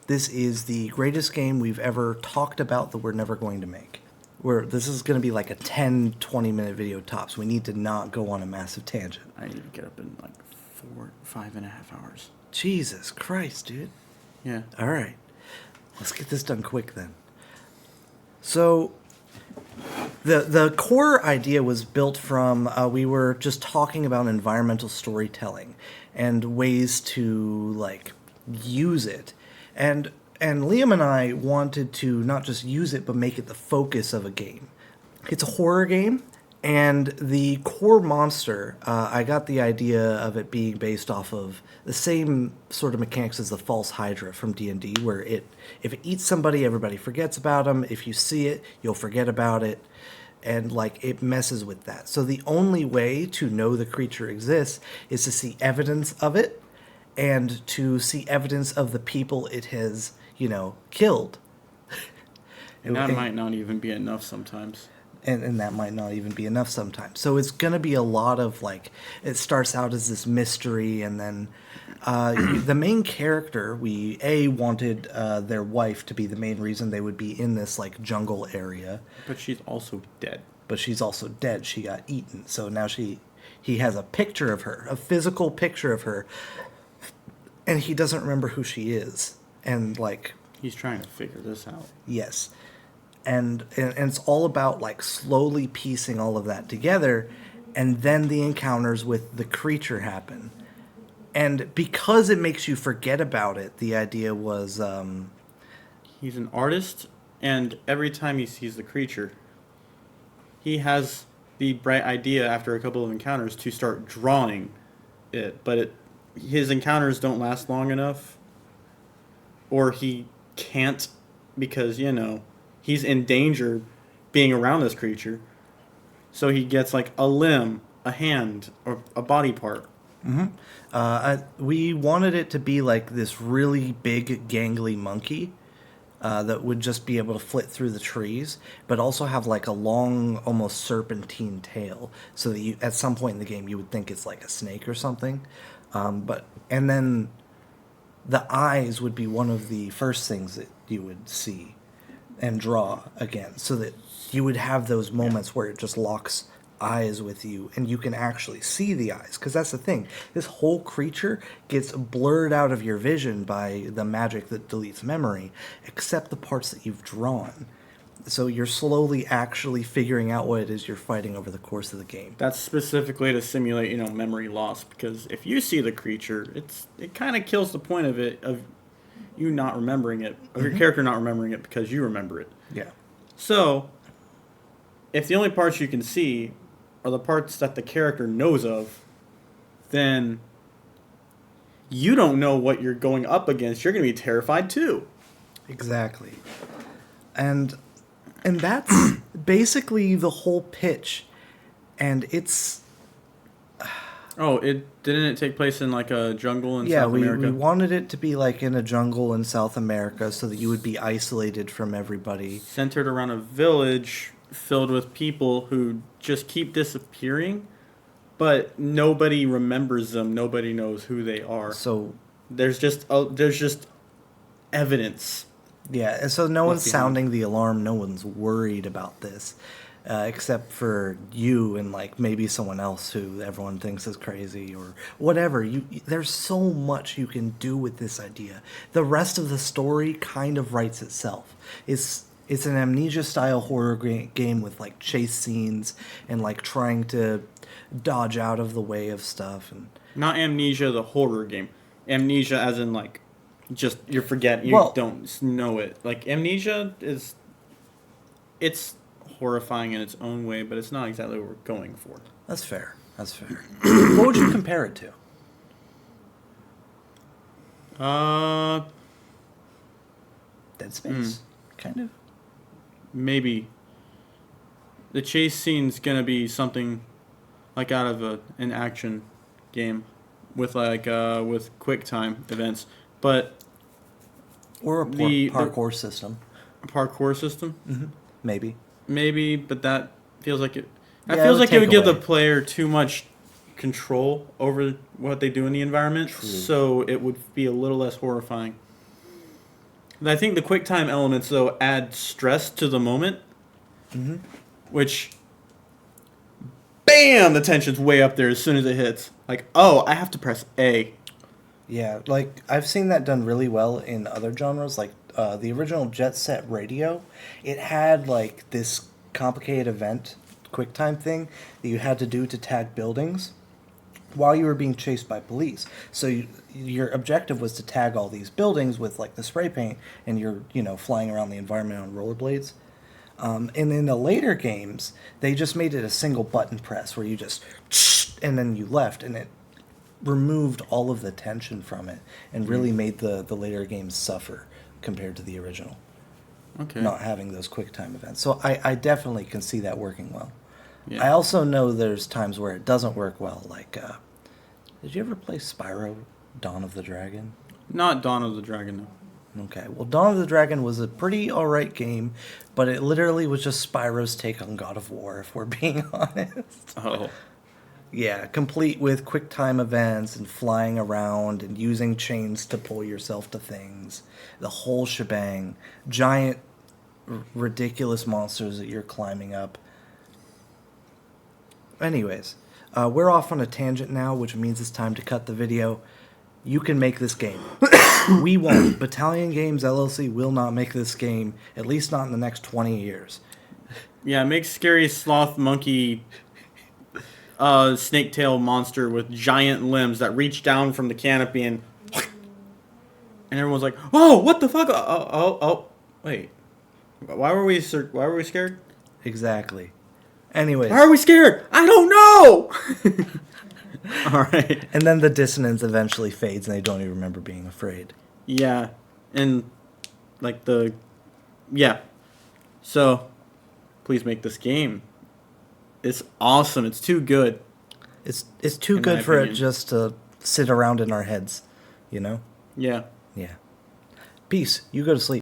This is the greatest game we've ever talked about that we're never going to make. This is going to be like a 10, 20-minute video tops. We need to not go on a massive tangent. I need to get up in like 5.5 hours. Jesus Christ, dude. Yeah. All right. Let's get this done quick then. So the core idea was built from we were just talking about environmental storytelling and ways to like use it. And Liam and I wanted to not just use it, but make it the focus of a game. It's a horror game, and the core monster, I got the idea of it being based off of the same sort of mechanics as the false Hydra from D&D, where if it eats somebody, everybody forgets about them. If you see it, you'll forget about it. And like it messes with that. So the only way to know the creature exists is to see evidence of it, and to see evidence of the people it has, killed. And that might not even be enough sometimes. And that might not even be enough sometimes. So it's going to be a lot of, like, it starts out as this mystery, and then the main character, we, wanted their wife to be the main reason they would be in this, like, jungle area. But she's also dead. She got eaten. So now he has a picture of her, a physical picture of her, and he doesn't remember who she is. And, like... He's trying to figure this out. Yes. And it's all about, like, slowly piecing all of that together, and then the encounters with the creature happen. And because it makes you forget about it, the idea was... He's an artist, and every time he sees the creature, he has the bright idea after a couple of encounters to start drawing it, but his encounters don't last long enough, or he can't because, he's in danger being around this creature. So he gets like a limb, a hand, or a body part. Mm-hmm. We wanted it to be like this really big, gangly monkey that would just be able to flit through the trees, but also have like a long, almost serpentine tail, so that at some point in the game you would think it's like a snake or something. And then the eyes would be one of the first things that you would see and draw again, so that you would have those moments where it just locks eyes with you and you can actually see the eyes. Because that's the thing, this whole creature gets blurred out of your vision by the magic that deletes memory, except the parts that you've drawn. So you're slowly actually figuring out what it is you're fighting over the course of the game. That's specifically to simulate, memory loss, because if you see the creature, it kind of kills the point of it, of you not remembering it, of your character not remembering it because you remember it. Yeah. So, if the only parts you can see are the parts that the character knows of, then you don't know what you're going up against. You're going to be terrified too. Exactly. And that's basically the whole pitch. And it's... Didn't it take place in like a jungle in South America? Yeah, we wanted it to be like in a jungle in South America so that you would be isolated from everybody. Centered around a village filled with people who just keep disappearing, but nobody remembers them. Nobody knows who they are. So there's just evidence. Yeah, and so no one's sounding the alarm. No one's worried about this, except for you and like maybe someone else who everyone thinks is crazy or whatever. There's so much you can do with this idea. The rest of the story kind of writes itself. It's an Amnesia-style horror game with like chase scenes and like trying to dodge out of the way of stuff. And not Amnesia, the horror game. Amnesia as in like just you forget, don't know it. Like Amnesia it's horrifying in its own way, but it's not exactly what we're going for. That's fair. What would you compare it to? Dead Space, kind of. Maybe. The chase scene's gonna be something like out of an action game with with quick time events, but or a parkour system. A parkour system? Mm-hmm. Maybe, but that feels like it. That feels like it would give the player too much control over what they do in the environment, so it would be a little less horrifying. I think the quick time elements though add stress to the moment, which, bam, the tension's way up there as soon as it hits. Like, oh, I have to press A. Yeah, like I've seen that done really well in other genres, like the original Jet Set Radio. It had like this complicated event, QuickTime thing that you had to do to tag buildings while you were being chased by police. So your objective was to tag all these buildings with like the spray paint, and you're flying around the environment on rollerblades. And in the later games, they just made it a single button press where you just and then you left, and it removed all of the tension from it and really made the later games suffer compared to the original. Okay. Not having those quick time events. So I definitely can see that working well. Yeah. I also know there's times where it doesn't work well. Like, did you ever play Spyro Dawn of the Dragon? Not Dawn of the Dragon, no. Okay, well, Dawn of the Dragon was a pretty alright game, but it literally was just Spyro's take on God of War, if we're being honest. Oh. Yeah, complete with quick time events and flying around and using chains to pull yourself to things. The whole shebang. Giant, ridiculous monsters that you're climbing up. Anyways, we're off on a tangent now, which means it's time to cut the video. You can make this game. We won't. Battalion Games LLC will not make this game, at least not in the next 20 years. Yeah, make scary sloth monkey snake tail monster with giant limbs that reach down from the canopy and everyone's like, "Oh, what the fuck? Oh, wait. Why were we scared? Exactly. Anyways. Why are we scared? I don't know." All right. And then the dissonance eventually fades and they don't even remember being afraid. Yeah. And like yeah. So, please make this game. It's awesome. It's too good. It's too In my good for it opinion. just to sit around in our heads, Yeah. Yeah. Peace. You go to sleep.